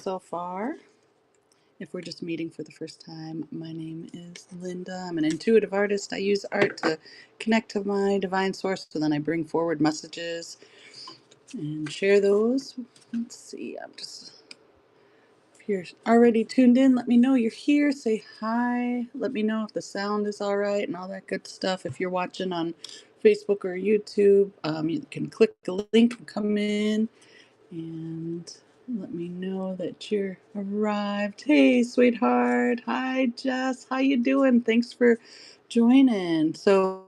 So far. If we're just meeting for the first time, my name is Linda. I'm an intuitive artist. I use art to connect to my divine source, so then I bring forward messages and share those. Let's see, if you're already tuned in, let me know you're here. Say hi. Let me know if the sound is all right and all that good stuff. If you're watching on Facebook or YouTube, you can click the link and come in and let me know that you're arrived. Hey, sweetheart. Hi, Jess. How you doing? Thanks for joining. So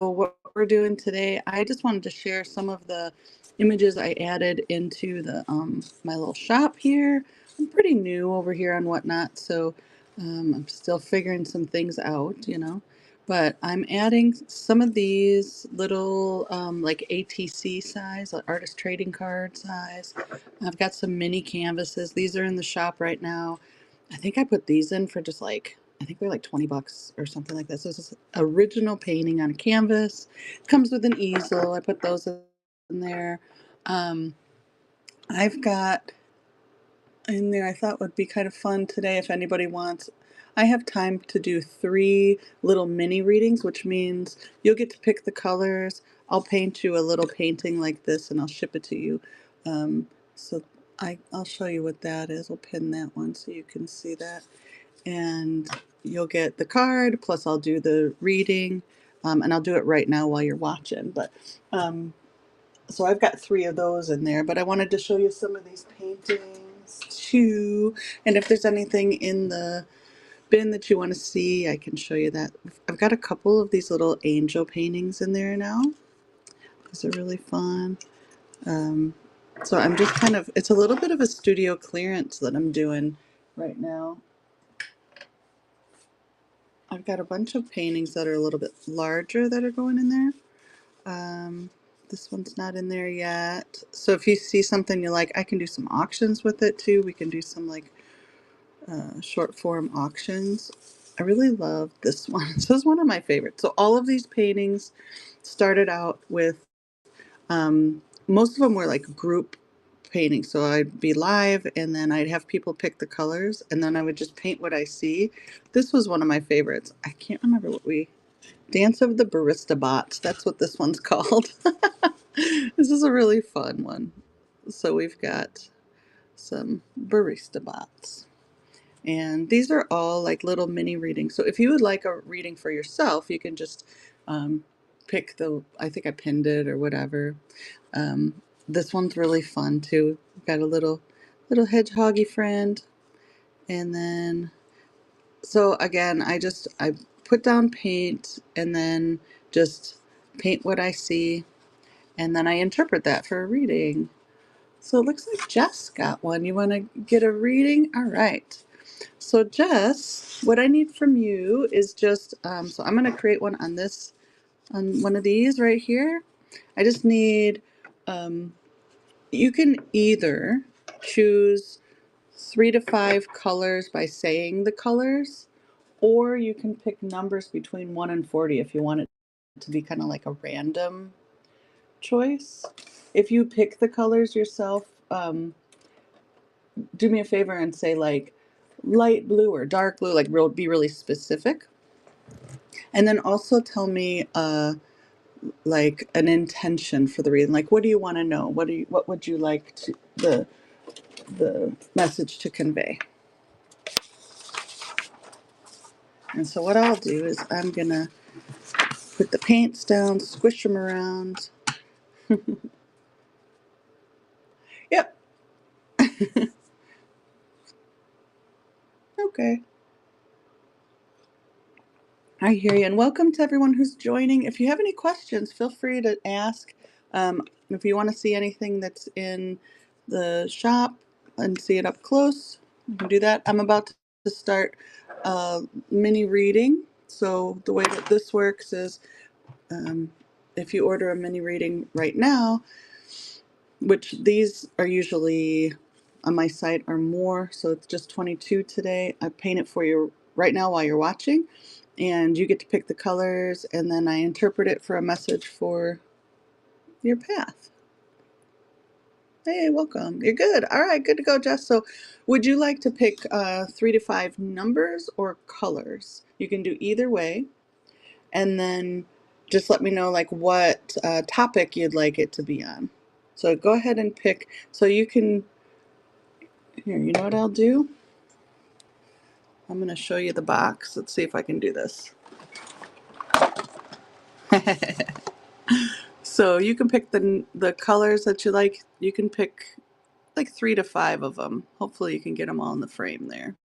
what we're doing today, I just wanted to share some of the images I added into the my little shop here. I'm pretty new over here on Whatnot, so I'm still figuring some things out. But I'm adding some of these little like ATC size, like artist trading card size. I've got some mini canvases. These are in the shop right now. I think I put these in for just like, I think they're like 20 bucks or something like that. So it's this original painting on a canvas. Comes with an easel. I put those in there. Um, I've got in there, I thought would be kind of fun today if anybody wants. I have time to do 3 little mini readings, which means you'll get to pick the colors. I'll paint you a little painting like this and I'll ship it to you. So I'll show you what that is. I'll pin that one so you can see that. And you'll get the card, plus I'll do the reading, and I'll do it right now while you're watching. But so I've got 3 of those in there, but I wanted to show you some of these paintings too. And if there's anything in the bin that you want to see, I can show you that. I've got a couple of these little angel paintings in there now. These are really fun. So I'm just kind of, it's a little bit of a studio clearance that I'm doing right now. I've got a bunch of paintings that are a little bit larger that are going in there. This one's not in there yet. So if you see something you like, I can do some auctions with it too. We can do some like short form auctions. I really love this one. This is one of my favorites. So all of these paintings started out with, most of them were like group paintings. So I'd be live and then I'd have people pick the colors and then I would just paint what I see. This was one of my favorites. I can't remember what Dance of the Barista Bots. That's what this one's called. This is a really fun one. So we've got some barista bots. And these are all like little mini readings. So if you would like a reading for yourself, you can just pick I think I pinned it or whatever. This one's really fun too. We've got a little hedgehoggy friend. And then, so again, I put down paint and then just paint what I see. And then I interpret that for a reading. So it looks like Jess got one. You want to get a reading? All right. So Jess, what I need from you is just, so I'm going to create one on one of these right here. I just need, you can either choose 3 to 5 colors by saying the colors, or you can pick numbers between 1 and 40 if you want it to be kind of like a random choice. If you pick the colors yourself, do me a favor and say like light blue or dark blue, like be really specific. And then also tell me like an intention for the reading. Like, what do you want to know? What would you like the message to convey? And so what I'll do is I'm gonna put the paints down, squish them around. Yep. Okay. I hear you. And welcome to everyone who's joining. If you have any questions, feel free to ask. If you want to see anything that's in the shop and see it up close, you can do that. I'm about to start a mini reading. So the way that this works is if you order a mini reading right now, which these are usually on my site are more, so it's just 22 today. I paint it for you right now while you're watching, and you get to pick the colors, and then I interpret it for a message for your path. Hey, welcome. You're good. All right, good to go, Jess. So, would you like to pick 3 to 5 numbers or colors? You can do either way, and then just let me know like what topic you'd like it to be on. So go ahead and pick. So you can, here, you know what I'll do? I'm going to show you the box. Let's see if I can do this. So you can pick the colors that you like. You can pick like 3 to 5 of them. Hopefully you can get them all in the frame there.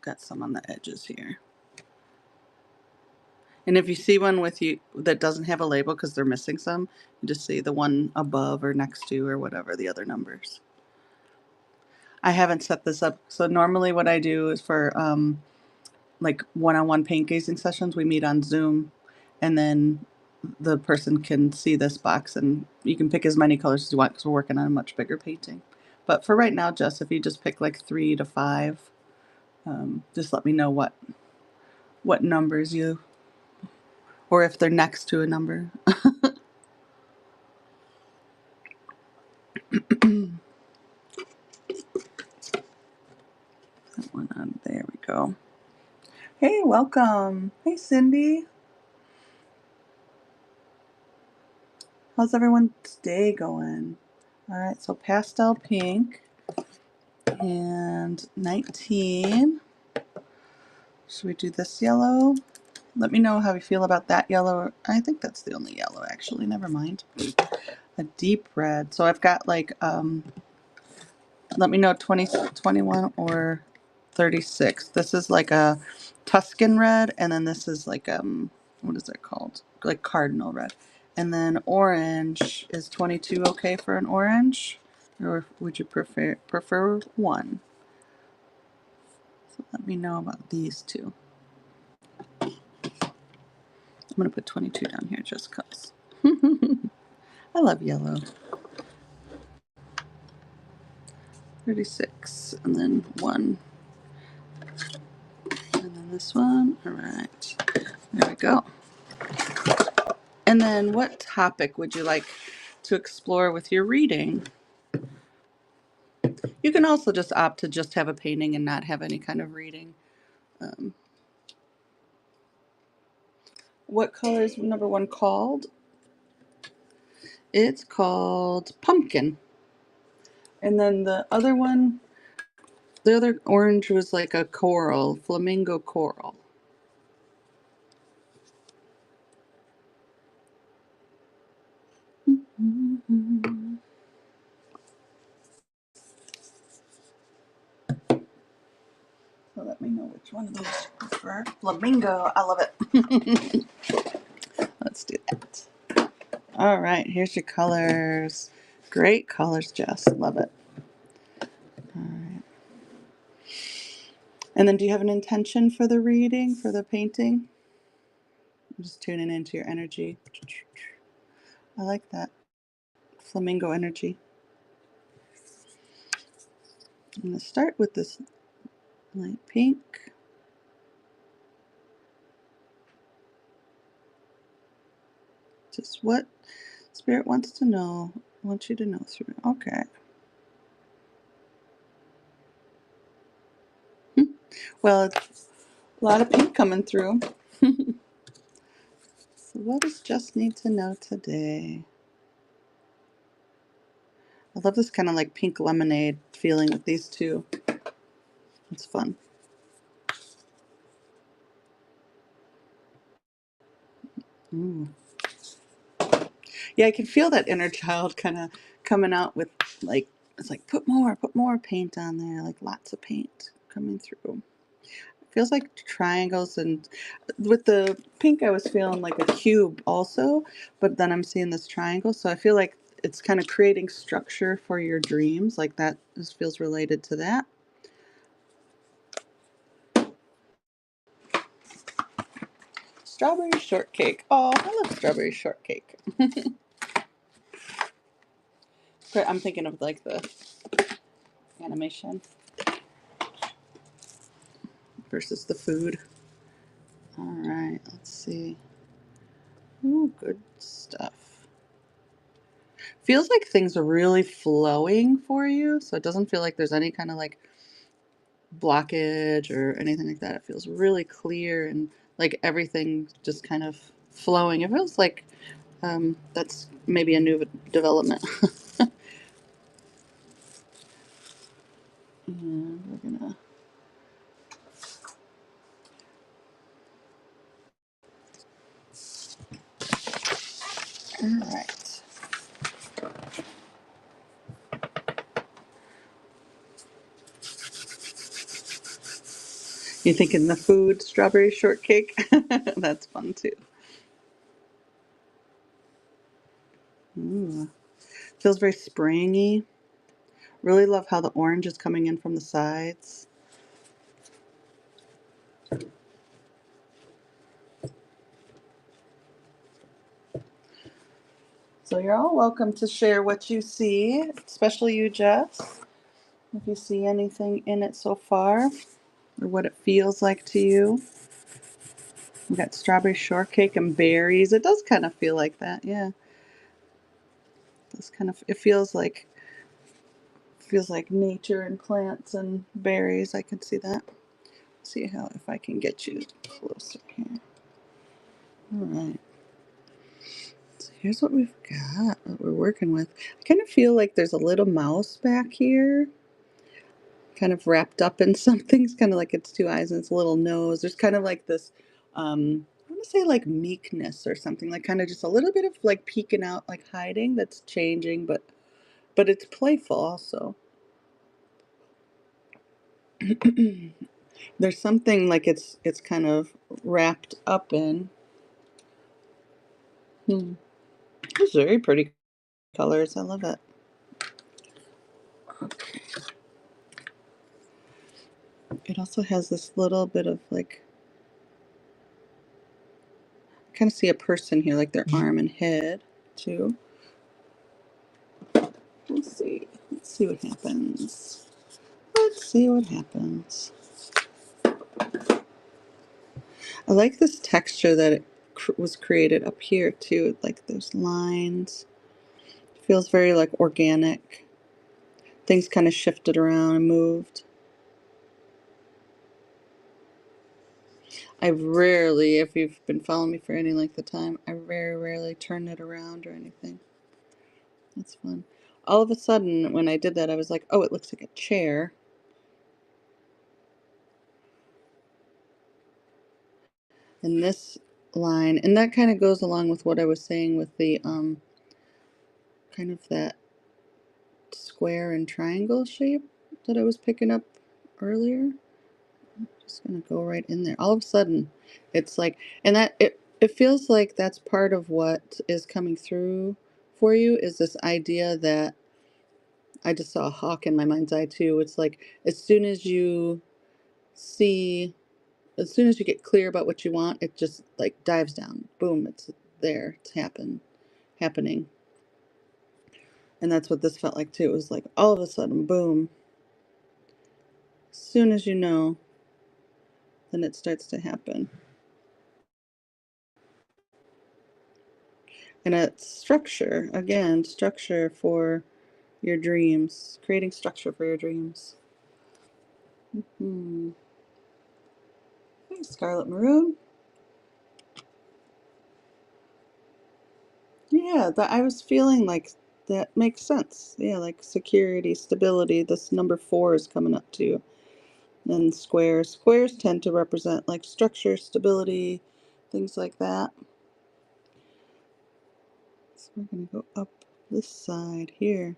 Got some on the edges here. And if you see one with you that doesn't have a label because they're missing some, you just see the one above or next to or whatever the other numbers. I haven't set this up. So normally what I do is for like one-on-one paint gazing sessions, we meet on Zoom, and then the person can see this box and you can pick as many colors as you want because we're working on a much bigger painting. But for right now, Jess, if you just pick like 3 to 5, just let me know what numbers you, or if they're next to a number. That one on, there we go. Hey, welcome. Hey, Cindy. How's everyone's day going? All right, so pastel pink and 19. Should we do this yellow? Let me know how you feel about that yellow. I think that's the only yellow, actually. Never mind. A deep red. So I've got like, let me know 20, 21 or 36. This is like a Tuscan red, and then this is like, what is it called? Like cardinal red. And then orange, is 22 okay for an orange? Or would you prefer one? So let me know about these two. I'm going to put 22 down here just because. I love yellow. 36, and then 1. And then this one. All right. There we go. And then what topic would you like to explore with your reading? You can also just opt to just have a painting and not have any kind of reading. What color is number 1 called? It's called Pumpkin. And then the other one, the other orange was like a coral, flamingo coral. So let me know which one of those you prefer. Flamingo, I love it. Let's do that. All right, here's your colors. Great colors, Jess. Love it. All right. And then do you have an intention for the reading, for the painting? I'm just tuning into your energy. I like that. Flamingo energy. I'm going to start with this light pink. Just what Spirit wants to know. I want you to know through. Okay. Well, it's a lot of pink coming through. So what does Just need to know today? I love this kind of like pink lemonade feeling with these two. It's fun. Ooh. Yeah, I can feel that inner child kind of coming out with like, it's like put more paint on there, like lots of paint coming through. It feels like triangles, and with the pink I was feeling like a cube also, but then I'm seeing this triangle, so I feel like it's kind of creating structure for your dreams, like that just feels related to that. Strawberry shortcake. Oh, I love strawberry shortcake. I'm thinking of like the animation versus the food. All right, let's see. Ooh, good stuff. Feels like things are really flowing for you, so it doesn't feel like there's any kind of like blockage or anything like that. It feels really clear and like everything just kind of flowing. It feels like that's maybe a new development. And we're gonna. All right. You thinking the food strawberry shortcake? That's fun too. Ooh. Feels very springy. Really love how the orange is coming in from the sides. So you're all welcome to share what you see, especially you, Jess. If you see anything in it so far, or what it feels like to you. We got strawberry shortcake and berries. It does kind of feel like that, yeah. It does kind of. It feels like nature and plants and berries. I can see that. See how if I can get you closer here. All right. So here's what we've got. What we're working with. I kind of feel like there's a little mouse back here, kind of wrapped up in something. It's kind of like its two eyes and its little nose. There's kind of like this, I want to say like meekness or something, like kind of just a little bit of like peeking out, like hiding. That's changing, but it's playful also. There's something like it's kind of wrapped up in. Hmm. It's very pretty colors. I love it. It also has this little bit of like, I kind of see a person here, like their arm and head too. Let's see. Let's see what happens. Let's see what happens. I like this texture that it was created up here too. Like there's lines. It feels very like organic. Things kind of shifted around and moved. I rarely, if you've been following me for any length of time, I very rarely turn it around or anything. That's fun. All of a sudden, when I did that, I was like, oh, it looks like a chair. And this line, and that kind of goes along with what I was saying with the kind of that square and triangle shape that I was picking up earlier. I'm just gonna go right in there. All of a sudden, it's like, and that it feels like that's part of what is coming through for you is this idea that I just saw a hawk in my mind's eye too. It's like as soon as you see, as soon as you get clear about what you want, it just like dives down. Boom, it's there. It's happening. And that's what this felt like too. It was like all of a sudden, boom. As soon as you know, then it starts to happen. And it's structure, again, structure for your dreams, creating structure for your dreams. Hmm. Okay, Scarlet Maroon. Yeah, that I was feeling like that makes sense. Yeah, like security, stability. This number 4 is coming up too. And squares. Squares tend to represent like structure, stability, things like that. So we're going to go up this side here.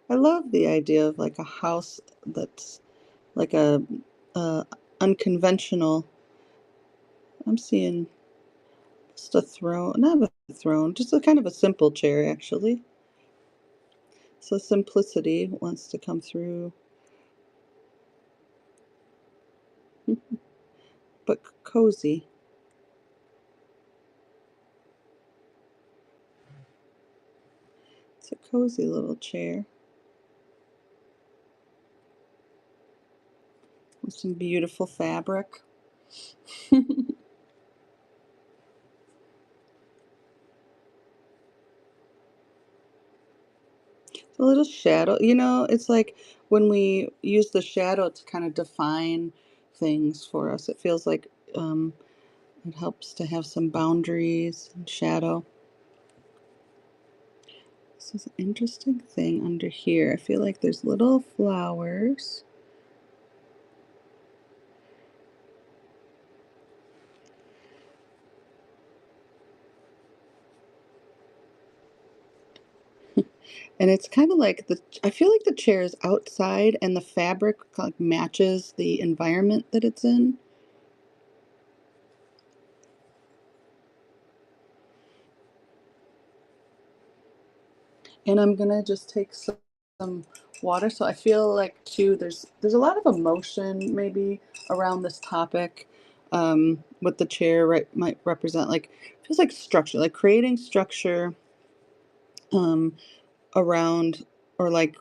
I love the idea of like a house that's like a unconventional. I'm seeing just a throne, not a throne, just a kind of a simple chair actually. So simplicity wants to come through, but cozy. It's a cozy little chair with some beautiful fabric. A little shadow. You know, it's like when we use the shadow to kind of define things for us, it feels like um, it helps to have some boundaries and shadow. This is an interesting thing under here. I feel like there's little flowers. And it's kind of like I feel like the chair is outside and the fabric like matches the environment that it's in. And I'm gonna just take some water. So I feel like too, there's a lot of emotion maybe around this topic. What the chair might represent, like feels like structure, like creating structure um, around, or like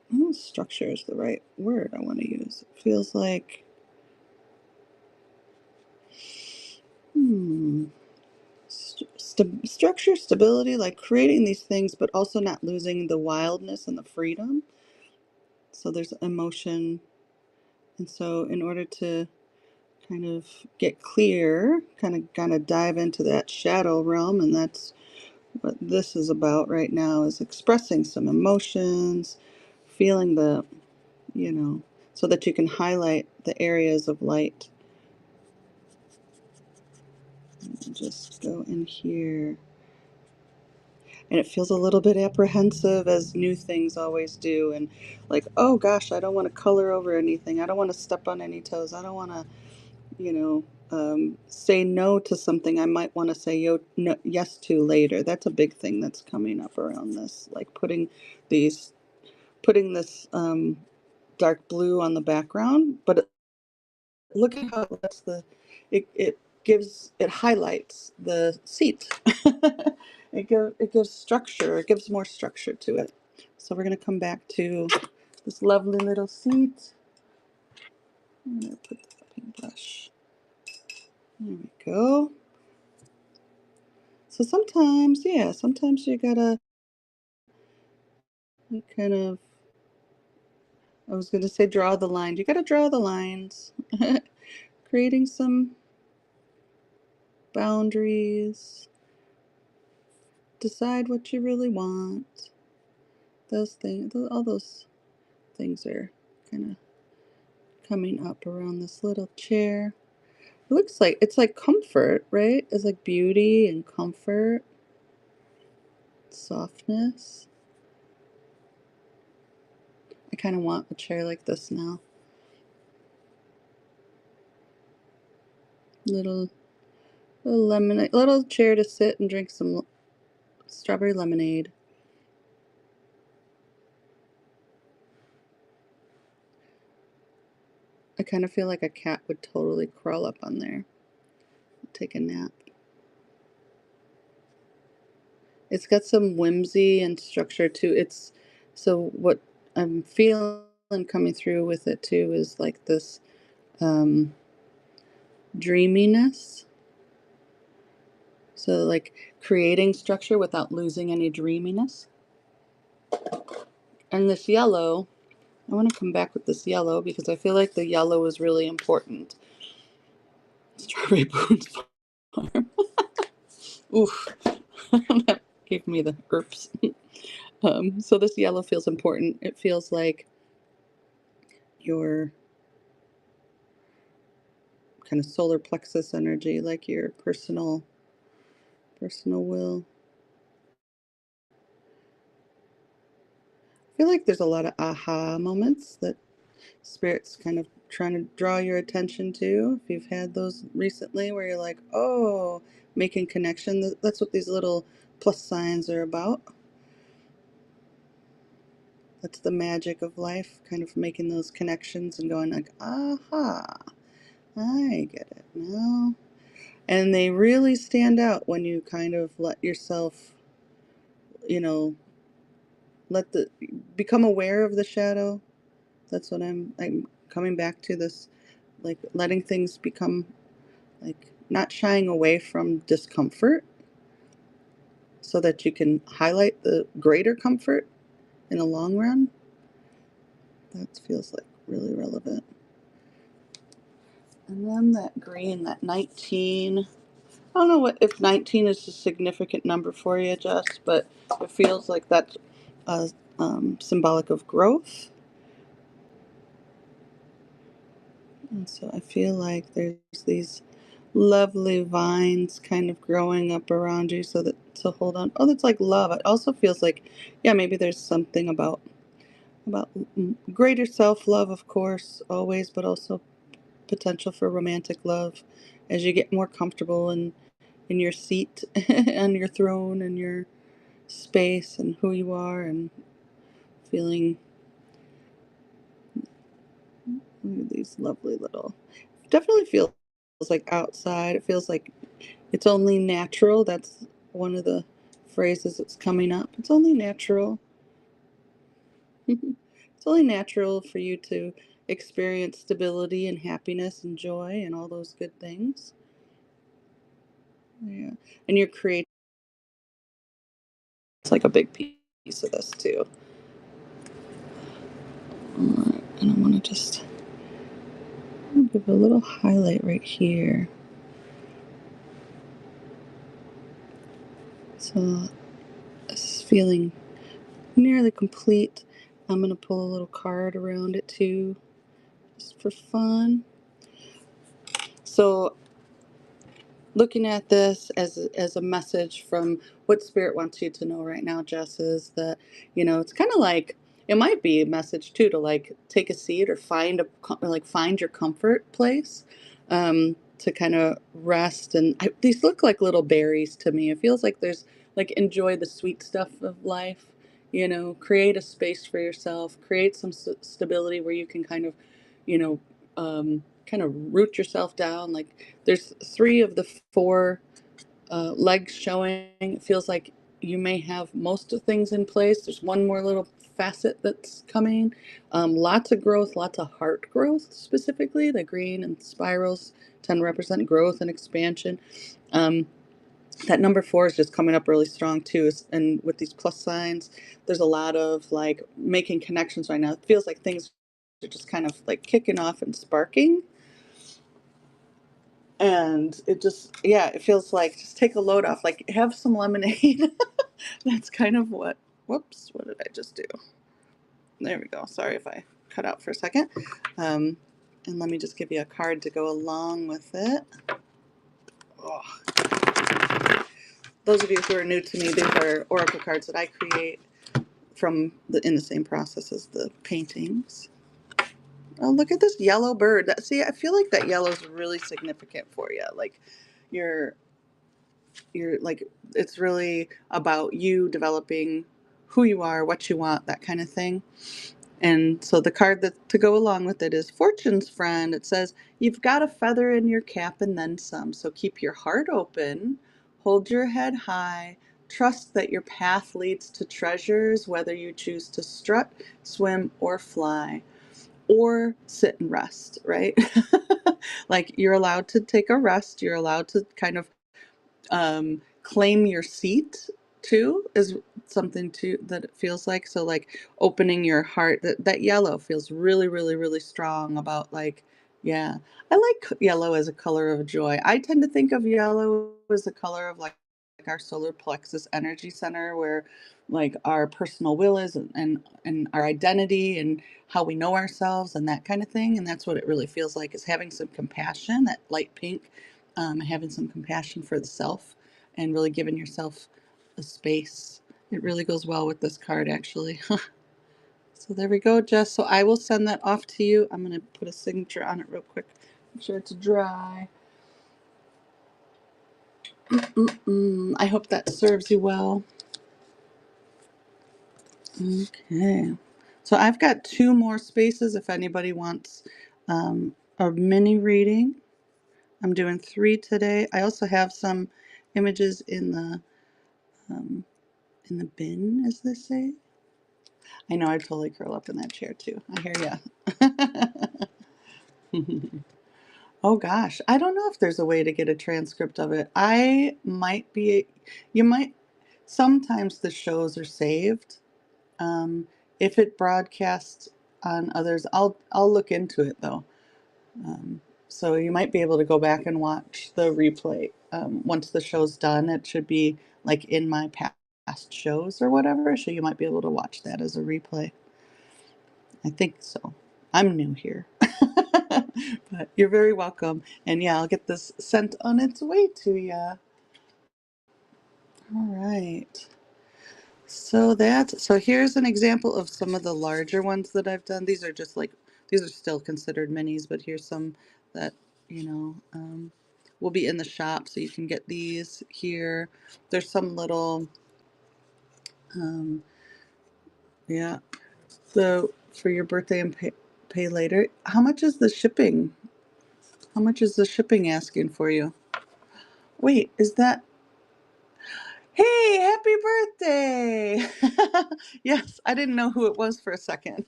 I don't know if structure is the right word I want to use. It feels like hmm, structure, stability, like creating these things, but also not losing the wildness and the freedom. So there's emotion. And so in order to kind of get clear, kind of dive into that shadow realm, and that's what this is about right now, is expressing some emotions, feeling the, you know, so that you can highlight the areas of light. And just go in here. And it feels a little bit apprehensive, as new things always do, and like, oh gosh, I don't want to color over anything. I don't want to step on any toes. I don't want to, you know, say no to something I might want to say no, yes to later. That's a big thing that's coming up around this, like these, putting this dark blue on the background, but look at how it lets it highlights the seat. It gives structure. It gives more structure to it. So we're gonna come back to this lovely little seat. I'm gonna put the paintbrush. There we go. So sometimes, yeah, sometimes you gotta kind of, I was gonna say draw the line. You gotta draw the lines. Creating some boundaries. Decide what you really want. Those things, all those things are kind of coming up around this little chair. It looks like it's like comfort, right? It's like beauty and comfort, softness. I kind of want a chair like this now. Little little lemonade, little chair to sit and drink some strawberry lemonade. I kind of feel like a cat would totally crawl up on there, take a nap. It's got some whimsy and structure too. It's so what I'm feeling coming through with it too is like this um, dreaminess. So like creating structure without losing any dreaminess. And this yellow, I want to come back with this yellow because I feel like the yellow is really important. Strawberry Boone's Farm. Oof, that gave me the herpes. So this yellow feels important. It feels like your kind of solar plexus energy, like your personal will. I feel like there's a lot of aha moments that Spirit's kind of trying to draw your attention to. If you've had those recently where you're like, oh, making connection, that's what these little plus signs are about. That's the magic of life, kind of making those connections and going like, aha, I get it now. And they really stand out when you kind of let yourself, you know, let the become aware of the shadow. That's what I'm coming back to, this, like letting things become, like not shying away from discomfort so that you can highlight the greater comfort. in the long run. That feels like really relevant. And then that green, that 19. I don't know if 19 is a significant number for you, Jess, but it feels like that's symbolic of growth. And so I feel like there's these lovely vines kind of growing up around you so that to hold on. Oh, that's like love. It also feels like, yeah, maybe there's something about greater self-love, of course, always, but also potential for romantic love as you get more comfortable in your seat on your throne and your space and who you are and feeling these lovely little, definitely feels like outside. It feels like it's only natural. That's one of the phrases that's coming up. It's only natural. It's only natural for you to experience stability and happiness and joy and all those good things. Yeah. And your create it's like a big piece of this too. And I want to just give a little highlight right here. So it's feeling nearly complete. I'm going to pull a little card around it too, just for fun. So looking at this as a message from what Spirit wants you to know right now, Jess, is that, it's kind of like, it might be a message too to like take a seat or find your comfort place, to kind of rest. And these look like little berries to me. It feels like there's like enjoy the sweet stuff of life, create a space for yourself, create some stability where you can you know, kind of root yourself down. Like there's three of the four legs showing. It feels like you may have most of things in place. There's one more little facet that's coming. Lots of growth, lots of heart growth specifically. The green and spirals tend to represent growth and expansion. That number 4 is just coming up really strong too. And with these plus signs, there's a lot of like making connections right now. It feels like things are just kind of like kicking off and sparking. And it just, yeah, it feels like just take a load off, like have some lemonade. That's kind of whoops, what did I just do? There we go. Sorry if I cut out for a second. And let me just give you a card to go along with it. Oh. Those of you who are new to me, these are oracle cards that I create in the same process as the paintings. Oh, look at this yellow bird. See, I feel like that yellow is really significant for you. Like you're like, it's really about you developing who you are, what you want, that kind of thing. And so the card that to go along with it is Fortune's Friend. It says, you've got a feather in your cap and then some. So keep your heart open, hold your head high, trust that your path leads to treasures, whether you choose to strut, swim, or fly, or sit and rest, right? Like you're allowed to take a rest. You're allowed to kind of claim your seat too is something too that it feels like. So like opening your heart, that yellow feels really, really, really strong about like, yeah, I like yellow as a color of joy. I tend to think of yellow as a color of like our solar plexus energy center, where like our personal will is, and our identity and how we know ourselves and that kind of thing. And that's what it really feels like, is having some compassion, that light pink, having some compassion for the self and really giving yourself a space. It really goes well with this card, actually. So there we go, Jess. So I will send that off to you. I'm going to put a signature on it real quick. Make sure it's dry. I hope that serves you well. Okay. So I've got 2 more spaces if anybody wants a mini reading. I'm doing 3 today. I also have some images in the bin, as they say. I know, I'd totally curl up in that chair too. I hear ya. Oh gosh, I don't know if there's a way to get a transcript of it. You might, sometimes the shows are saved. If it broadcasts on others, I'll look into it though. So you might be able to go back and watch the replay once the show's done. It should be like in my past shows or whatever, so you might be able to watch that as a replay. I think so. I'm new here. But you're very welcome. And yeah, I'll get this sent on its way to you. All right. So here's an example of some of the larger ones that I've done. These are just like, these are still considered minis, but here's some that, you know, will be in the shop, so you can get these here. There's some little, um, yeah, so for your birthday and pay later. How much is the shipping? How much is the shipping asking for you? Wait, is that, hey, happy birthday! Yes, I didn't know who it was for a second.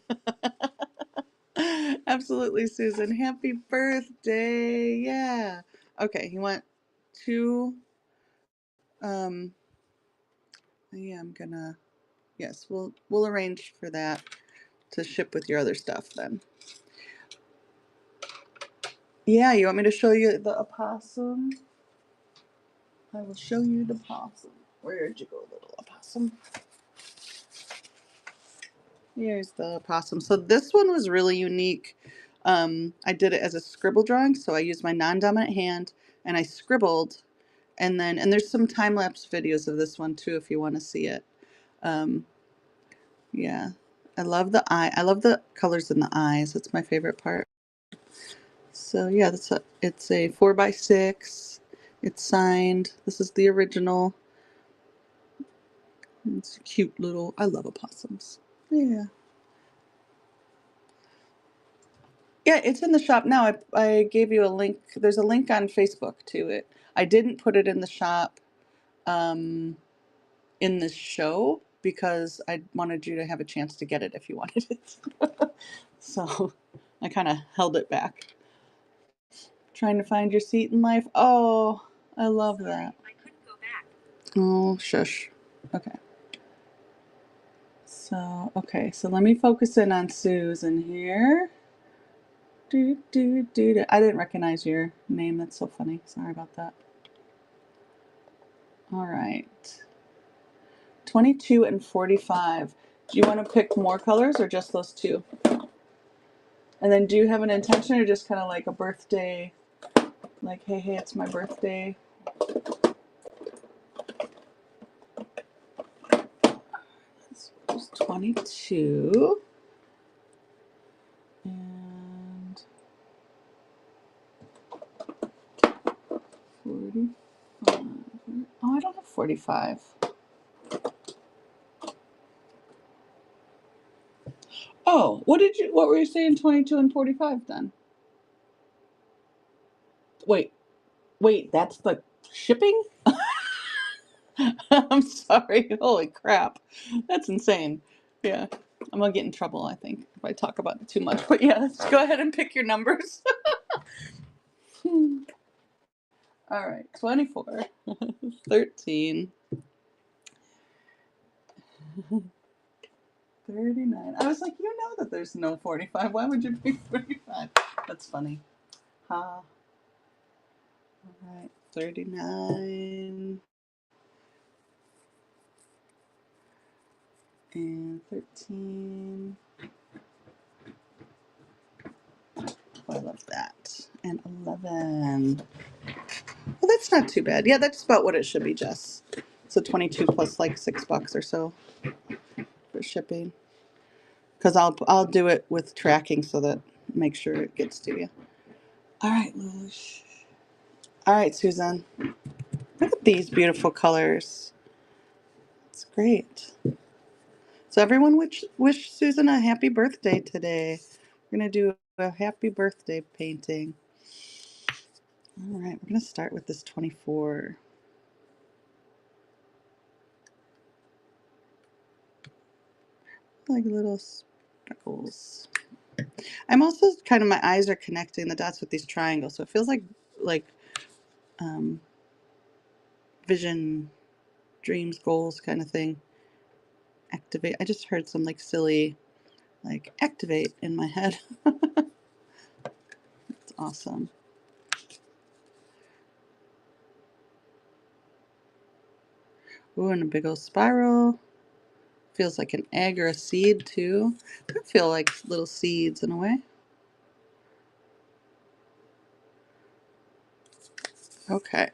Absolutely, Susan. Happy birthday. Yeah. Okay, you want two, um, yeah, I'm gonna, yes, we'll arrange for that to ship with your other stuff then. Yeah, you want me to show you the opossum? I will show you the possum. Where'd you go, little opossum? Here's the possum. So this one was really unique. I did it as a scribble drawing, so I used my non-dominant hand and I scribbled, and there's some time-lapse videos of this one too if you want to see it. Um, yeah, I love the eye. I love the colors in the eyes. That's my favorite part. So yeah, it's a 4x6. It's signed. This is the original. It's a cute little. I love opossums. Yeah. Yeah, it's in the shop now. I gave you a link. There's a link on Facebook to it. I didn't put it in the shop um, in this show because I wanted you to have a chance to get it if you wanted it. So I kind of held it back. Trying to find your seat in life. Oh, I love that. I couldn't go back. Oh, shush. Okay. So let me focus in on Susan here. I didn't recognize your name. That's so funny. Sorry about that. All right. 22 and 45. Do you want to pick more colors or just those two? And then do you have an intention or just kind of like a birthday, like, hey, it's my birthday? Just 22. And 45. Oh, I don't have 45. Oh, what were you saying 22 and 45 then? Wait, that's the shipping? I'm sorry. Holy crap. That's insane. Yeah. I'm gonna get in trouble, I think, if I talk about it too much. But yeah, let's go ahead and pick your numbers. All right, 24, 13, 39. I was like, you know that there's no 45. Why would you pick 45? That's funny. Ha. All right, 39 and 13. Oh, I love that. And 11. Well, that's not too bad. Yeah, that's about what it should be, Jess. So 22 plus like $6 or so for shipping. Because I'll do it with tracking so that make sure it gets to you. All right, Lelouch. All right, Susan. Look at these beautiful colors. It's great. So everyone wish Susan a happy birthday today. We're gonna do a happy birthday painting. All right, we're gonna start with this 24. Like little speckles. I'm also kind of, my eyes are connecting the dots with these triangles, so it feels like um, vision, dreams, goals kind of thing activate. I just heard some like silly, like activate in my head. It's awesome. Ooh, and a big old spiral. Feels like an egg or a seed too. I feel like little seeds in a way. Okay.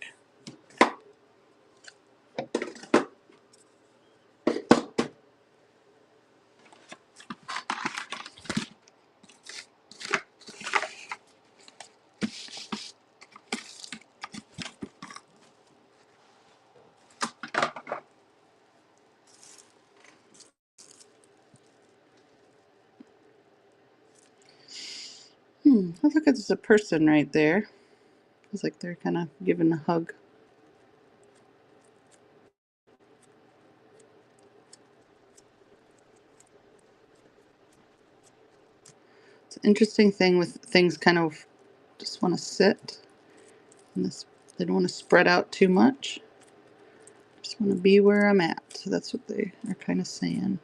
Oh, look, there's a person right there. It's like they're kind of giving a hug. It's an interesting thing with things kind of just want to sit. And this, they don't want to spread out too much. Just want to be where I'm at. So that's what they are kind of saying.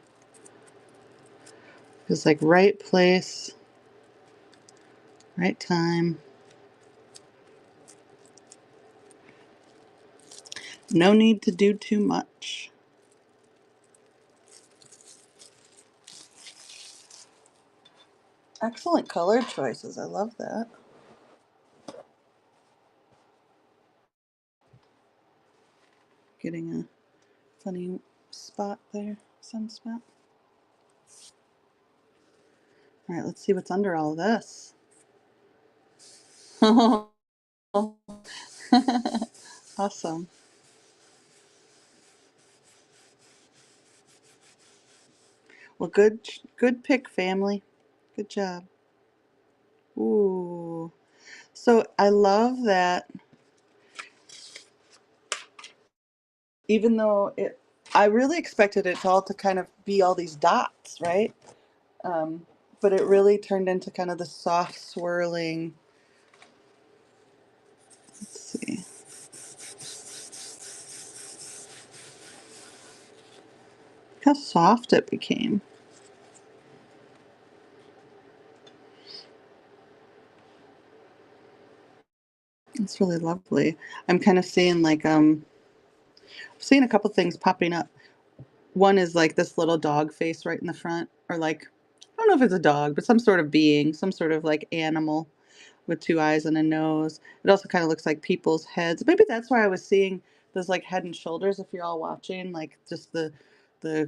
It's like right place, right time. No need to do too much. Excellent color choices. I love that. Getting a funny spot there, sunspot. All right, let's see what's under all this. Awesome. Well, good pick, family. Good job. Ooh. So I love that even though I really expected it all to kind of be all these dots, right? Um, but it really turned into kind of the soft swirling. Let's see. Look how soft it became. It's really lovely. I'm kind of seeing like seeing a couple things popping up. One is like this little dog face right in the front, or like I don't know if it's a dog, but some sort of being, some sort of like animal with two eyes and a nose. It also kind of looks like people's heads. Maybe that's why I was seeing those like head and shoulders. If you're all watching, like just the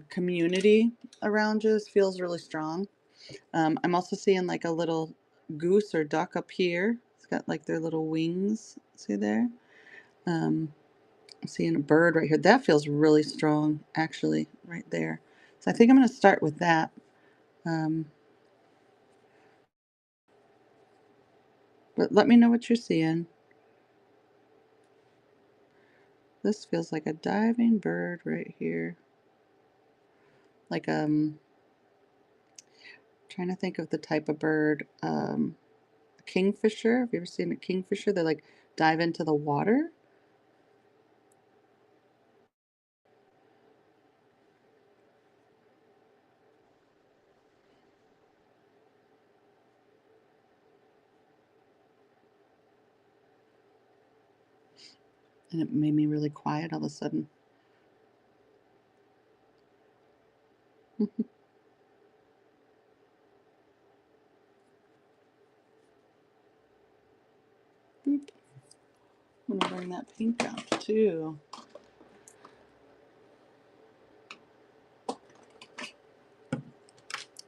community around you feels really strong. I'm also seeing like a little goose or duck up here. It's got like their little wings. See there? Um, I'm seeing a bird right here. That feels really strong, actually, right there. So I think I'm going to start with that. Um, but let me know what you're seeing. This feels like a diving bird right here. Like trying to think of the type of bird. A kingfisher. Have you ever seen a kingfisher? They like dive into the water. And it made me really quiet all of a sudden. Boop. I'm gonna bring that pink out too.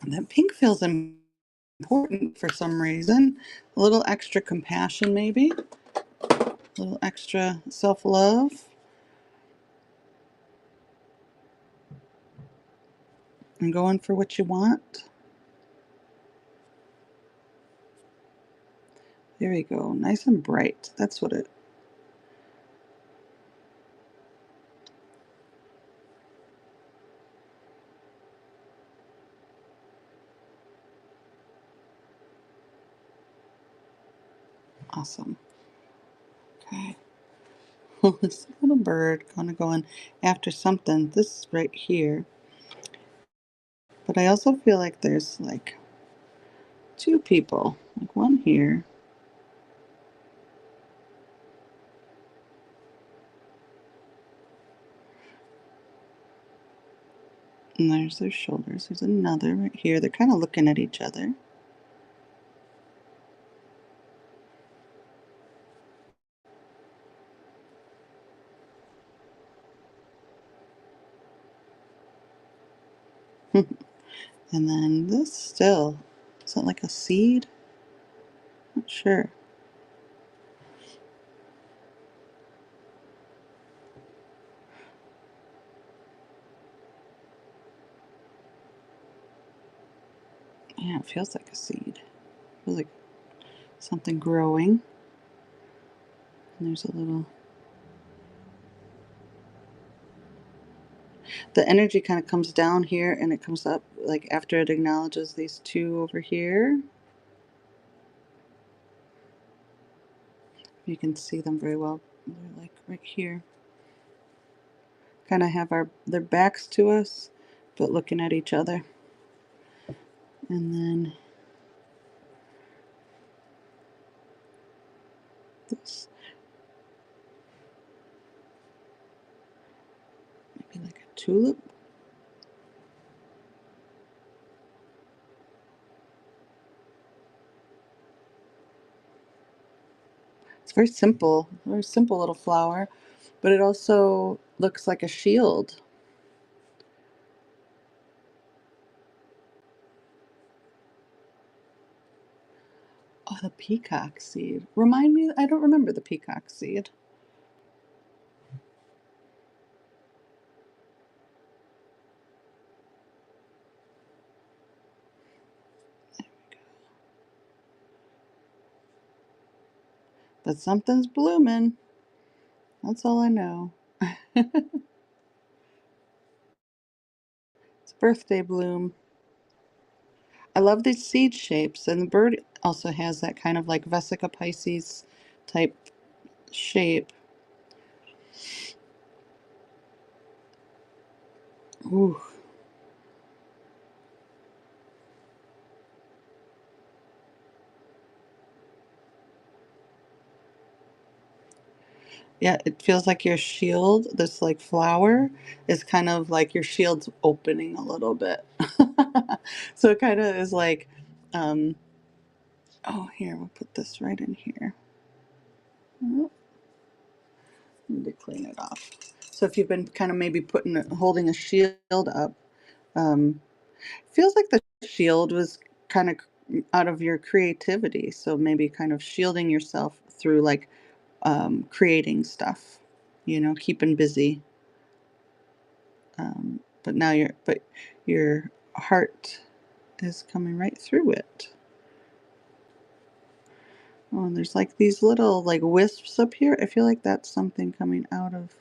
And that pink feels important for some reason. A little extra compassion, maybe. A little extra self-love. And going for what you want. There we go. Nice and bright. That's what it. Awesome. Okay. Well, this little bird kind of going after something. This right here. But I also feel like there's like two people, like one here. And there's their shoulders. There's another right here. They're kind of looking at each other. And then this still, is that like a seed? Not sure. Yeah, it feels like a seed. It feels like something growing. And there's a little, the energy kind of comes down here and it comes up like after it acknowledges these two over here. You can see them very well. They're like right here. Kind of have their backs to us, but looking at each other. And then this, maybe like a tulip. It's very simple little flower, but it also looks like a shield. Oh, the peacock seed. Remind me, I don't remember the peacock seed. But something's blooming. That's all I know. It's birthday bloom. I love these seed shapes, and the bird also has that kind of like Vesica Pisces type shape. Ooh. Yeah, it feels like your shield, this like flower, is kind of like your shield's opening a little bit. So it kind of is like, um, oh, here, we'll put this right in here. Oh, need to clean it off. So if you've been kind of maybe holding a shield up, um, feels like the shield was kind of out of your creativity. So maybe kind of shielding yourself through like creating stuff, keeping busy. But now your heart is coming right through it. Oh, and there's like these little like wisps up here. I feel like that's something coming out of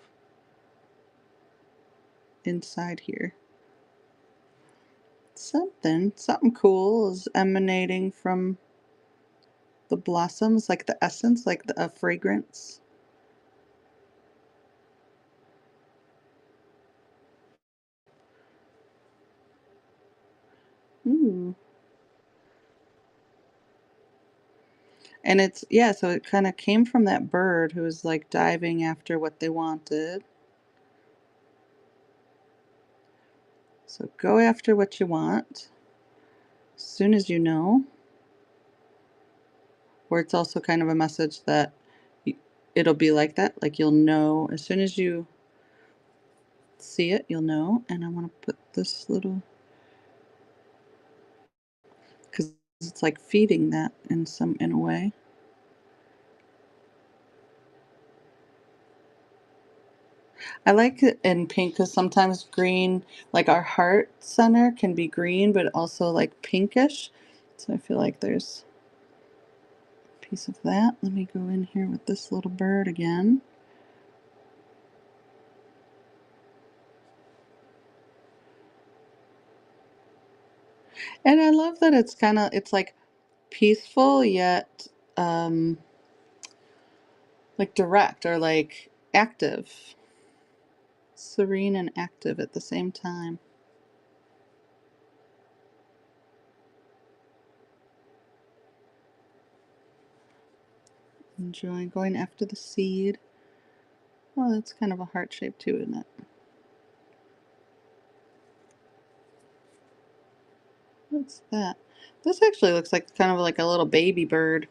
inside here. Something cool is emanating from the blossoms, like the essence, like a fragrance. Ooh. And it's, yeah, so it kind of came from that bird who was like diving after what they wanted. So go after what you want as soon as you know. Or it's also kind of a message that it'll be like that. Like you'll know as soon as you see it, you'll know. And I want to put this little, because it's like feeding that in a way. I like it in pink because sometimes green, like our heart center, can be green, but also like pinkish. So I feel like there's a piece of that. Let me go in here with this little bird again. And I love that it's like peaceful yet like direct or like active, serene and active at the same time. Enjoying going after the seed. Oh, that's kind of a heart shape too, isn't it? What's that? This actually looks like kind of like a little baby bird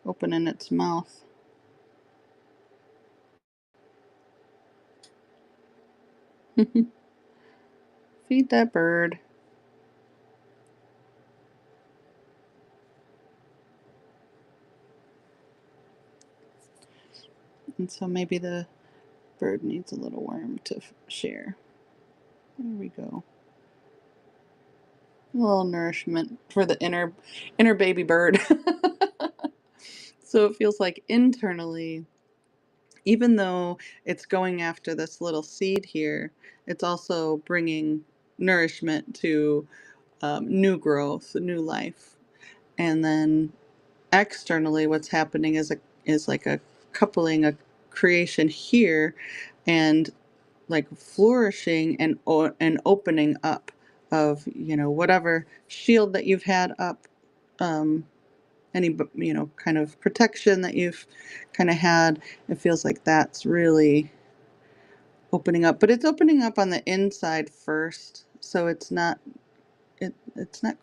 opening its mouth. Feed that bird. And so maybe the bird needs a little worm to share. There we go. A little nourishment for the inner baby bird. So it feels like internally, even though it's going after this little seed here, it's also bringing nourishment to new growth, new life. And then externally, what's happening is like a coupling, a creation here, and like flourishing and opening up of whatever shield that you've had up, um, any kind of protection that you've kind of had. It feels like that's really opening up, but it's opening up on the inside first, so it's not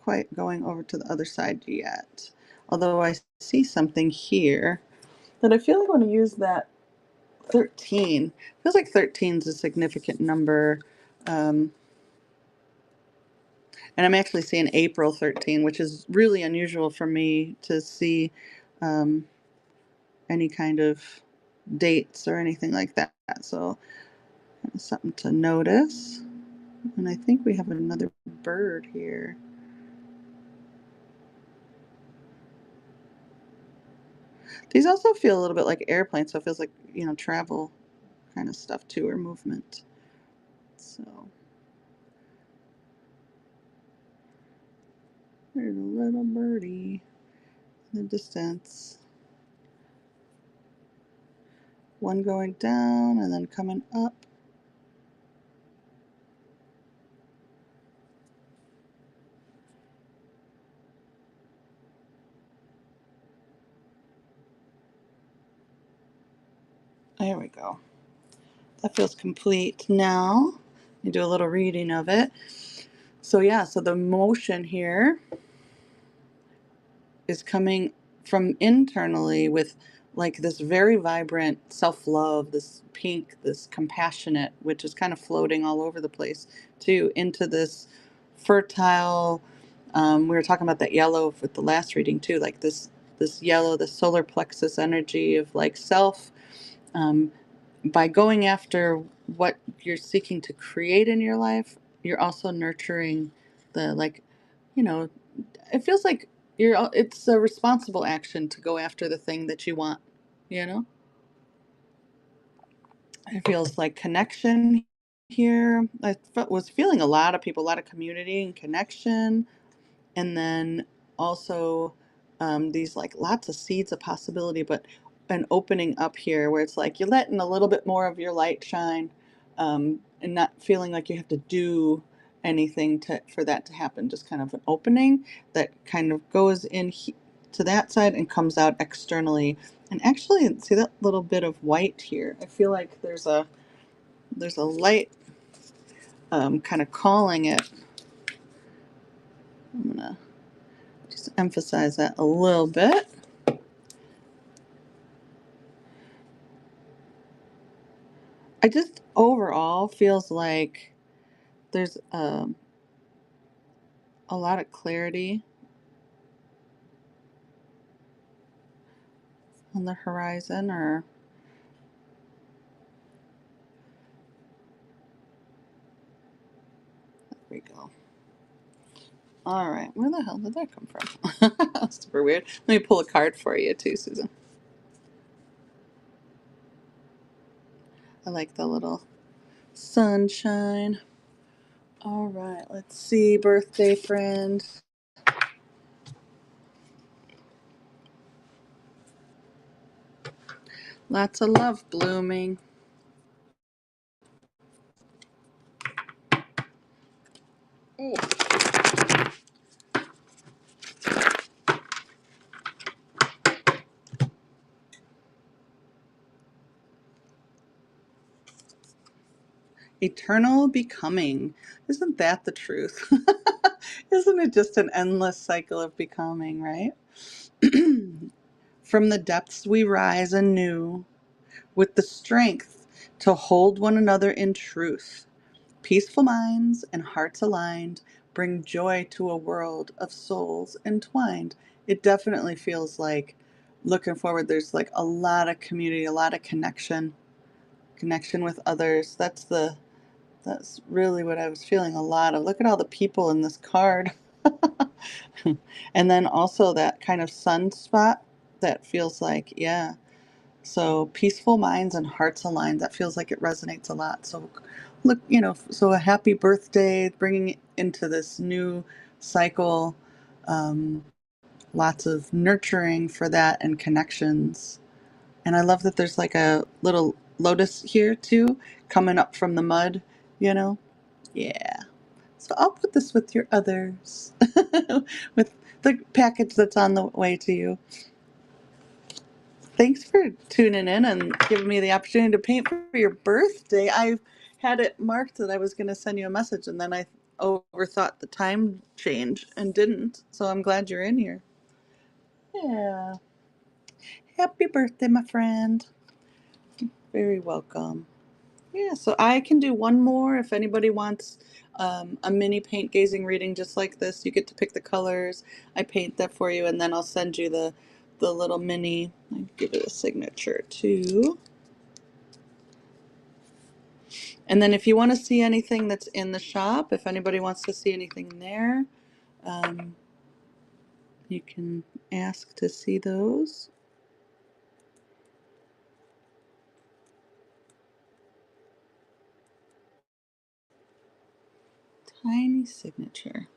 quite going over to the other side yet. Although I see something here that I feel like I want to use that 13. Feels like 13 is a significant number. Um, and I'm actually seeing April 13, which is really unusual for me to see um, any kind of dates or anything like that. So something to notice. And I think we have another bird here. These also feel a little bit like airplanes, so it feels like, travel kind of stuff too, or movement. So there's a little birdie in the distance. One going down and then coming up. There we go. That feels complete now. You do a little reading of it. So yeah, so the motion here is coming from internally with like this very vibrant self-love, this pink, this compassionate, which is kind of floating all over the place too, into this fertile. We were talking about that yellow with the last reading too, like this yellow, the solar plexus energy of like self. Um, by going after what you're seeking to create in your life, you're also nurturing the like, you know, it feels like it's a responsible action to go after the thing that you want, you know? It feels like connection here. Was feeling a lot of people, a lot of community and connection. And then also these like lots of seeds of possibility, but an opening up here where it's like you're letting a little bit more of your light shine, and not feeling like you have to do anything for that to happen. Just kind of an opening that kind of goes to that side and comes out externally. And actually, see that little bit of white here? I feel like there's a light kind of calling it. I'm gonna just emphasize that a little bit. I just overall feels like there's a lot of clarity on the horizon, or there we go. All right, where the hell did that come from? Super weird. Let me pull a card for you too, Susan. I like the little sunshine. All right, let's see, birthday friend. Lots of love blooming. Ooh. Eternal becoming. Isn't that the truth? Isn't it just an endless cycle of becoming, right? From the depths we rise anew with the strength to hold one another in truth. Peaceful minds and hearts aligned bring joy to a world of souls entwined. It definitely feels like looking forward, there's like a lot of community, a lot of connection with others. That's really what I was feeling a lot of. Look at all the people in this card. And then also that kind of sunspot that feels like, yeah. So peaceful minds and hearts aligned, that feels like it resonates a lot. So look, so a happy birthday, bringing it into this new cycle. Um, Lots of nurturing for that and connections. And I love that there's like a little lotus here too, coming up from the mud, you know? Yeah. So I'll put this with your others, with the package that's on the way to you. Thanks for tuning in and giving me the opportunity to paint for your birthday. I had it marked that I was going to send you a message, and then I overthought the time change and didn't. So I'm glad you're in here. Yeah. Happy birthday, my friend. Very welcome. Yeah, so I can do one more if anybody wants a mini paint gazing reading just like this. You get to pick the colors. I paint that for you, and then I'll send you the little mini. I give it a signature too. And then if you want to see anything that's in the shop, if anybody wants to see anything there, um, you can ask to see those. Tiny signature,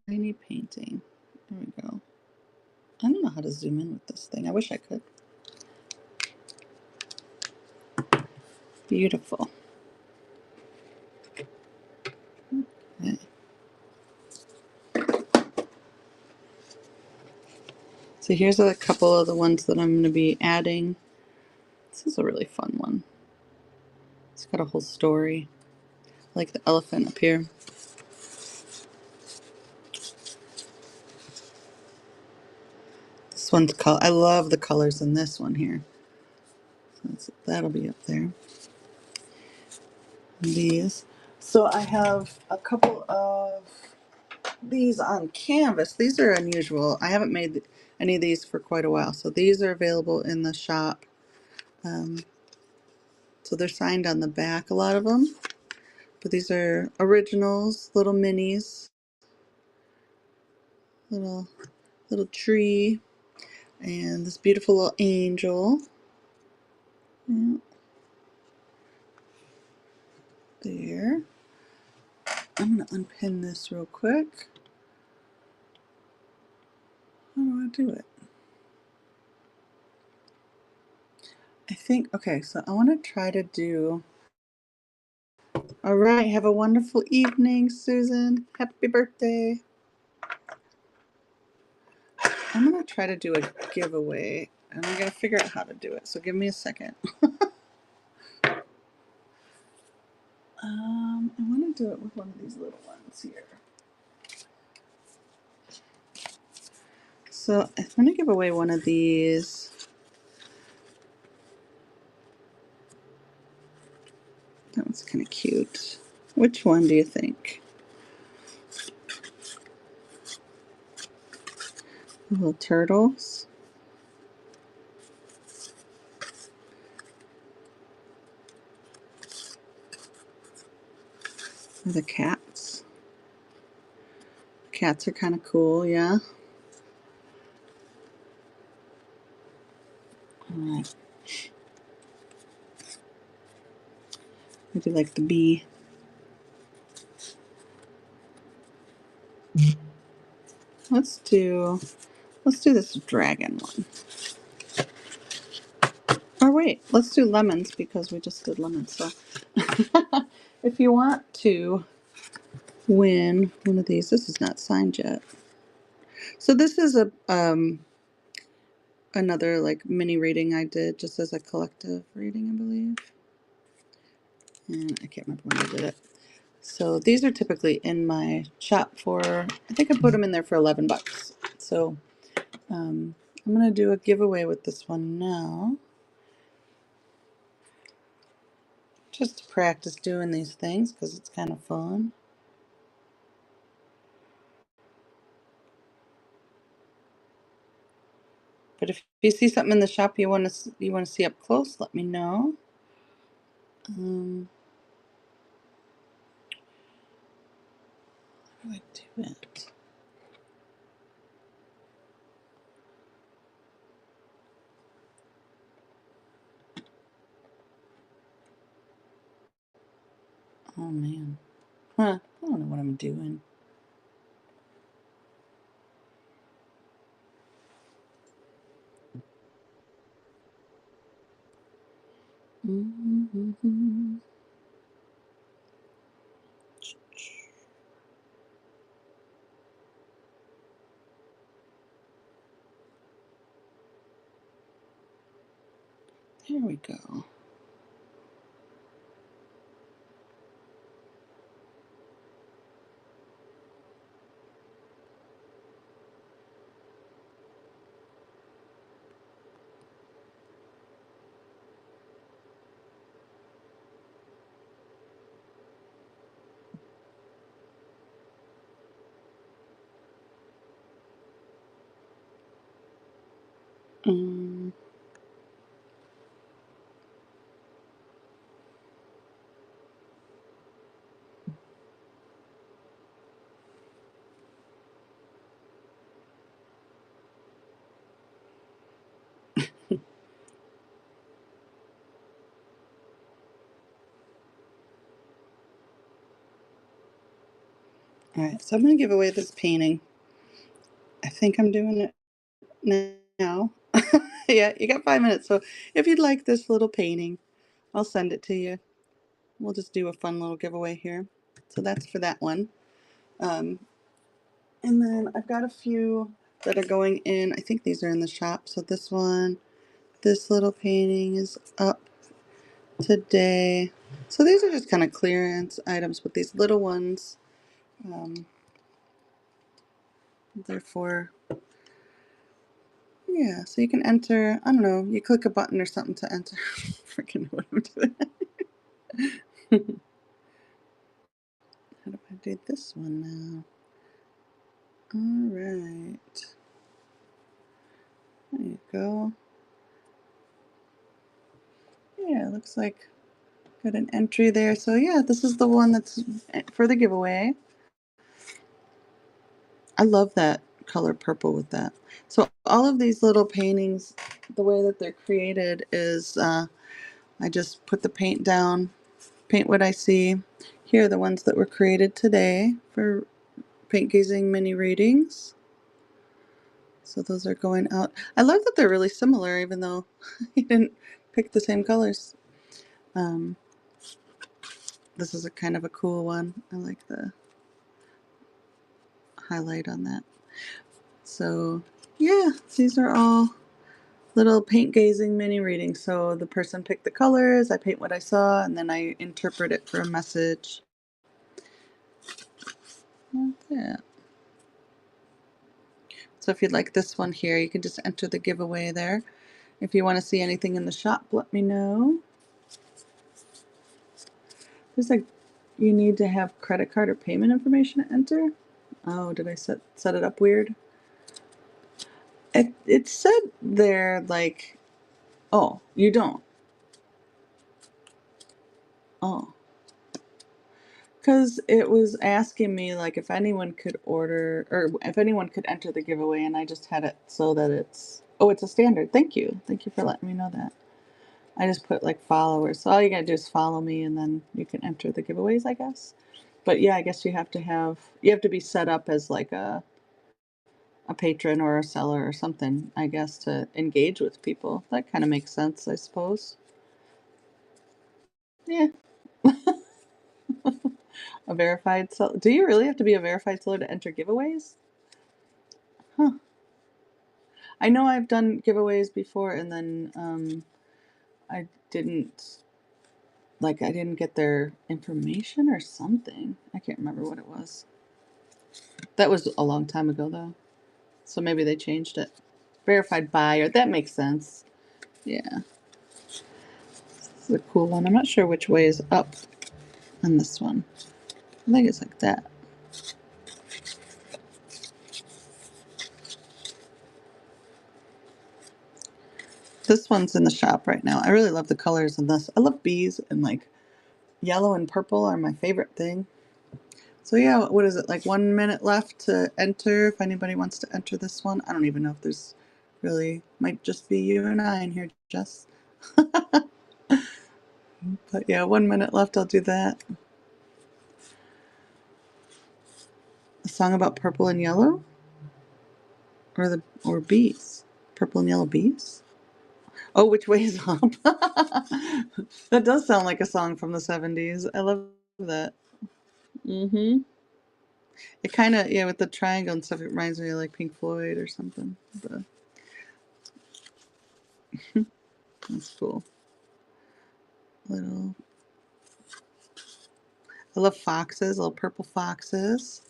tiny painting. There we go. I don't know how to zoom in with this thing. I wish I could. Beautiful. Okay. So here's a couple of the ones that I'm going to be adding. This is a really fun one. It's got a whole story, like the elephant up here. This one's called, I love the colors in this one here. So that'll be up there. These. So I have a couple of these on canvas. These are unusual. I haven't made any of these for quite a while. So these are available in the shop. So they're signed on the back, a lot of them. But these are originals, little minis, little tree, and this beautiful little angel. Yeah, there. I'm going to unpin this real quick. How do I do it? I think, okay, so I want to try to do. All right, have a wonderful evening, Susan. Happy birthday. I'm going to try to do a giveaway, and I'm going to figure out how to do it, so give me a second. I want to do it with one of these little ones here. So I'm going to give away one of these. That one's kind of cute. Which one do you think? The little turtles. Or the cats. Cats are kind of cool, yeah. Alright. I do like the bee. Let's do this dragon one. Or wait, let's do lemons because we just did lemons. So if you want to win one of these, this is not signed yet. So this is a another like mini reading I did just as a collective reading, I believe. And I can't remember when I did it. So these are typically in my shop for, I think I put them in there for 11 bucks. So I'm going to do a giveaway with this one now. Just to practice doing these things because it's kind of fun. But if you see something in the shop you want to see up close, let me know. How do I do it? Oh man. Huh. I don't know what I'm doing. Mm-hmm. There we go. Um, all right, so I'm going to give away this painting. I think I'm doing it now. Yeah, you got 5 minutes. So if you'd like this little painting, I'll send it to you. We'll just do a fun little giveaway here. So that's for that one. Um, and then I've got a few that are going in. I think these are in the shop. So this one, this little painting is up today. So these are just kind of clearance items, but these little ones, um, they're for, yeah, so you can enter, I don't know, you click a button or something to enter. Freaking know what I'm doing. How do I do this one now? All right. There you go. Yeah, it looks like got an entry there. So yeah, this is the one that's for the giveaway. I love that color purple with that. So all of these little paintings, the way that they're created is I just put the paint down, paint what I see. Here are the ones that were created today for Paintgazing mini readings. So those are going out. I love that they're really similar, even though you didn't pick the same colors. Um, this is a kind of a cool one. I like the highlight on that. So yeah, these are all little Paintgazing mini readings. So the person picked the colors, I paint what I saw, and then I interpret it for a message. Like that. So if you'd like this one here, you can just enter the giveaway there. If you want to see anything in the shop, let me know. There's like, you need to have credit card or payment information to enter. Oh, did I set it up weird? It said there like, oh, you don't. Oh, because it was asking me like if anyone could order or if anyone could enter the giveaway, and I just had it so that it's, oh, it's a standard. Thank you. Thank you for letting me know that. I just put like followers. So all you gotta do is follow me and then you can enter the giveaways, I guess. But yeah, I guess you have to be set up as like a patron or a seller or something, I guess, to engage with people. That kind of makes sense, I suppose. Yeah. A verified seller. Do you really have to be a verified seller to enter giveaways? Huh. I know I've done giveaways before and then I didn't. like I didn't get their information or something. I can't remember what it was. That was a long time ago though. So maybe they changed it. Verified buyer. That makes sense. Yeah. This is a cool one. I'm not sure which way is up on this one. I think it's like that. This one's in the shop right now. I really love the colors in this. I love bees, and like yellow and purple are my favorite thing. So yeah, what is it, like 1 minute left to enter if anybody wants to enter this one? I don't even know if there's really, might just be you and I in here, Jess. But yeah, 1 minute left, I'll do that. A song about purple and yellow? Or bees? Purple and yellow bees? Oh, which way is up? That does sound like a song from the 70s. I love that. Mm-hmm. It kind of, yeah, with the triangle and stuff, it reminds me of like Pink Floyd or something. But that's cool. Little, I love foxes, little purple foxes.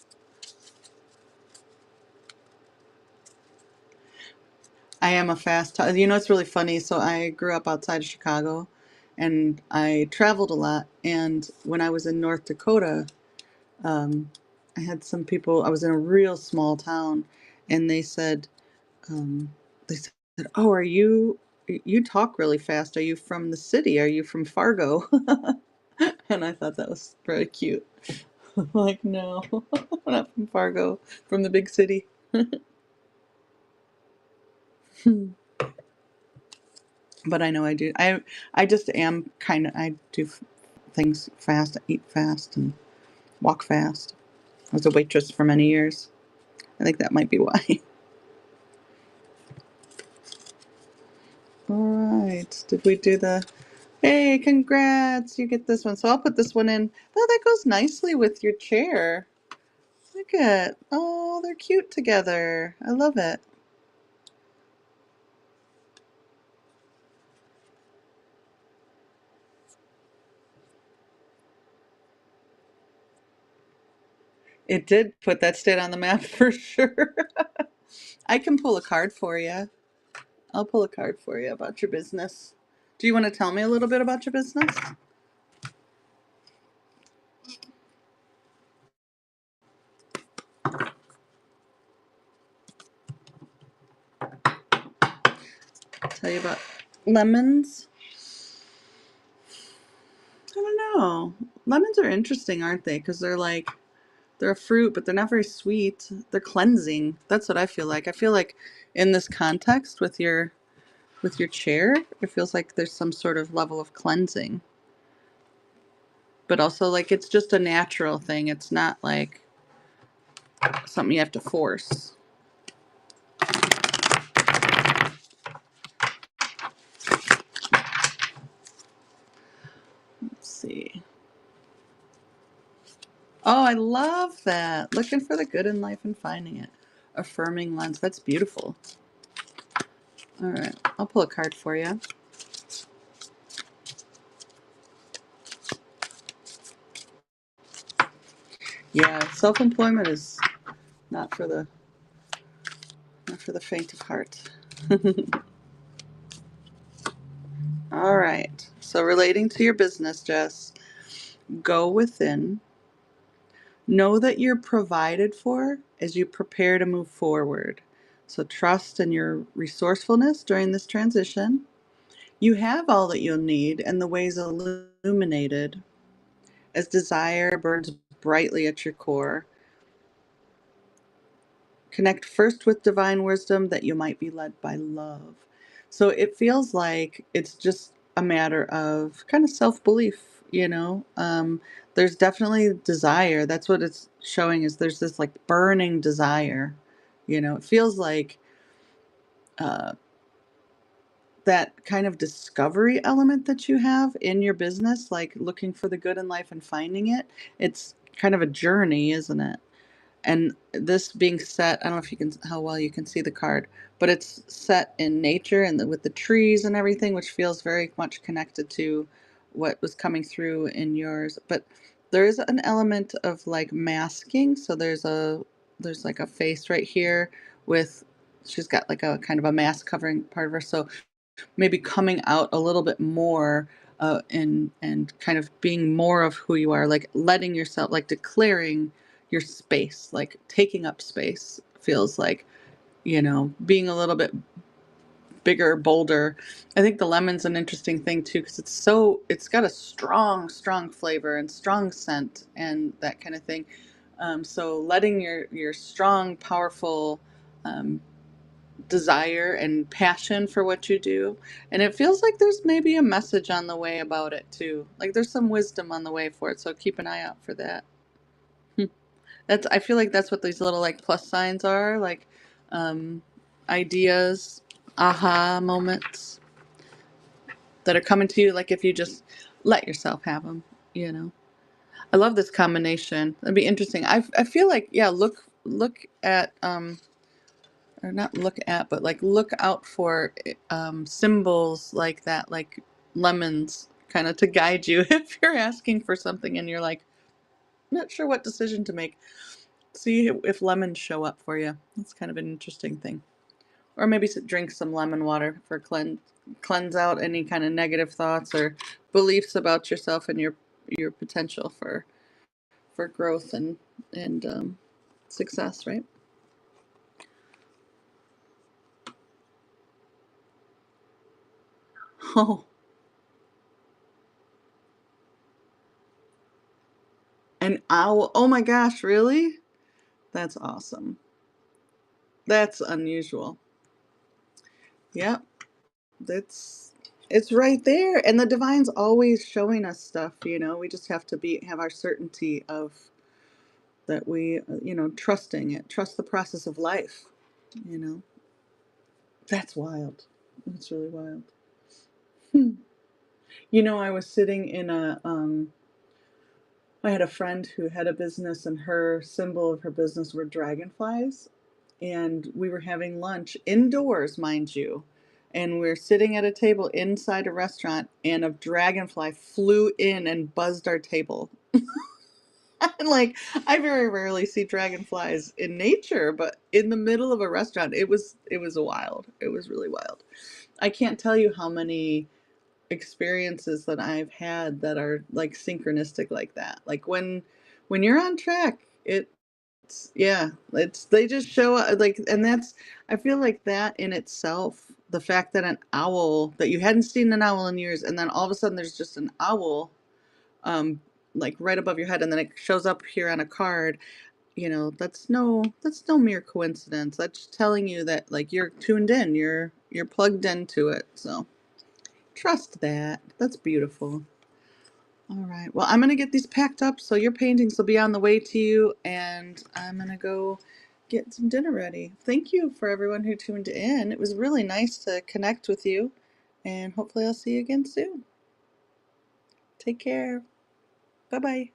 I am a fast talker. You know, it's really funny. So I grew up outside of Chicago and I traveled a lot. And when I was in North Dakota, um, I had some people, I was in a real small town, and um, they said, "Oh, you talk really fast. Are you from the city? Are you from Fargo?" And I thought that was very cute. I'm like, no, I'm not from Fargo, from the big city. But I know I do. I just am kind of, I do things fast, I eat fast, and walk fast. I was a waitress for many years. I think that might be why. All right. Did we do the, hey, congrats, you get this one. So I'll put this one in. Oh, that goes nicely with your chair. Look at, oh, they're cute together. I love it. It did put that state on the map for sure. I can pull a card for you. I'll pull a card for you about your business. Do you want to tell me a little bit about your business? Tell you about lemons? I don't know. Lemons are interesting, aren't they? Because they're a fruit, but they're not very sweet. They're cleansing. That's what I feel like. I feel like in this context with your chair, it feels like there's some sort of level of cleansing. But also like it's just a natural thing. It's not like something you have to force. Let's see. Oh, I love that. Looking for the good in life and finding it. Affirming lens. That's beautiful. All right. I'll pull a card for you. Yeah, self-employment is not for the not for the faint of heart. All right. So relating to your business, Jess, go within. Know that you're provided for as you prepare to move forward. So trust in your resourcefulness during this transition. You have all that you'll need, and the ways illuminated as desire burns brightly at your core. Connect first with divine wisdom that you might be led by love. So it feels like it's just a matter of kind of self belief, you know? There's definitely desire. That's what it's showing is there's this like burning desire. You know, it feels like uh, that kind of discovery element that you have in your business, like looking for the good in life and finding it. It's kind of a journey, isn't it? And this being set, I don't know if you can, how well you can see the card, but it's set in nature and with the trees and everything, which feels very much connected to what was coming through in yours, but there is an element of like masking. So there's like a face right here with she's got like a kind of a mask covering part of her. So maybe coming out a little bit more and kind of being more of who you are, like letting yourself, like declaring your space, like taking up space feels like, being a little bit bigger, bolder. I think the lemon's an interesting thing too because it's got a strong, strong flavor and strong scent and that kind of thing. So letting your strong, powerful um, desire and passion for what you do, and it feels like there's maybe a message on the way about it too. Like there's some wisdom on the way for it. So keep an eye out for that. Hmm. That's I feel like that's what these little like plus signs are, like um, ideas, aha moments that are coming to you, like if you just let yourself have them, you know. I love this combination. That'd be interesting. I feel like, yeah, look at or not look at, but like look out for symbols like that, like lemons, kind of to guide you if you're asking for something and you're like not sure what decision to make. See if lemons show up for you. That's kind of an interesting thing. Or maybe drink some lemon water for cleanse out any kind of negative thoughts or beliefs about yourself and your potential for growth and success, right? Oh, an owl. Oh my gosh, really? That's awesome. That's unusual. Yep, that's it's right there. And the divine's always showing us stuff, We just have to have our certainty of that we, trusting it, trust the process of life, you know. That's wild. That's really wild. Hmm. I was sitting in I had a friend who had a business, and her symbol of her business were dragonflies. And we were having lunch indoors, mind you. And we're sitting at a table inside a restaurant, and a dragonfly flew in and buzzed our table. And like, I very rarely see dragonflies in nature, but in the middle of a restaurant, it was wild. It was really wild. I can't tell you how many experiences that I've had that are like synchronistic like that. Like when you're on track, yeah, it's they just show up like, and that's I feel like that in itself, the fact that an owl that you hadn't seen an owl in years, and then all of a sudden there's just an owl, um, like right above your head, and then it shows up here on a card. That's no mere coincidence. That's telling you that like you're tuned in, you're plugged into it. So trust that. That's beautiful. All right. Well, I'm going to get these packed up so your paintings will be on the way to you, and I'm going to go get some dinner ready. Thank you for everyone who tuned in. It was really nice to connect with you, and hopefully I'll see you again soon. Take care. Bye-bye.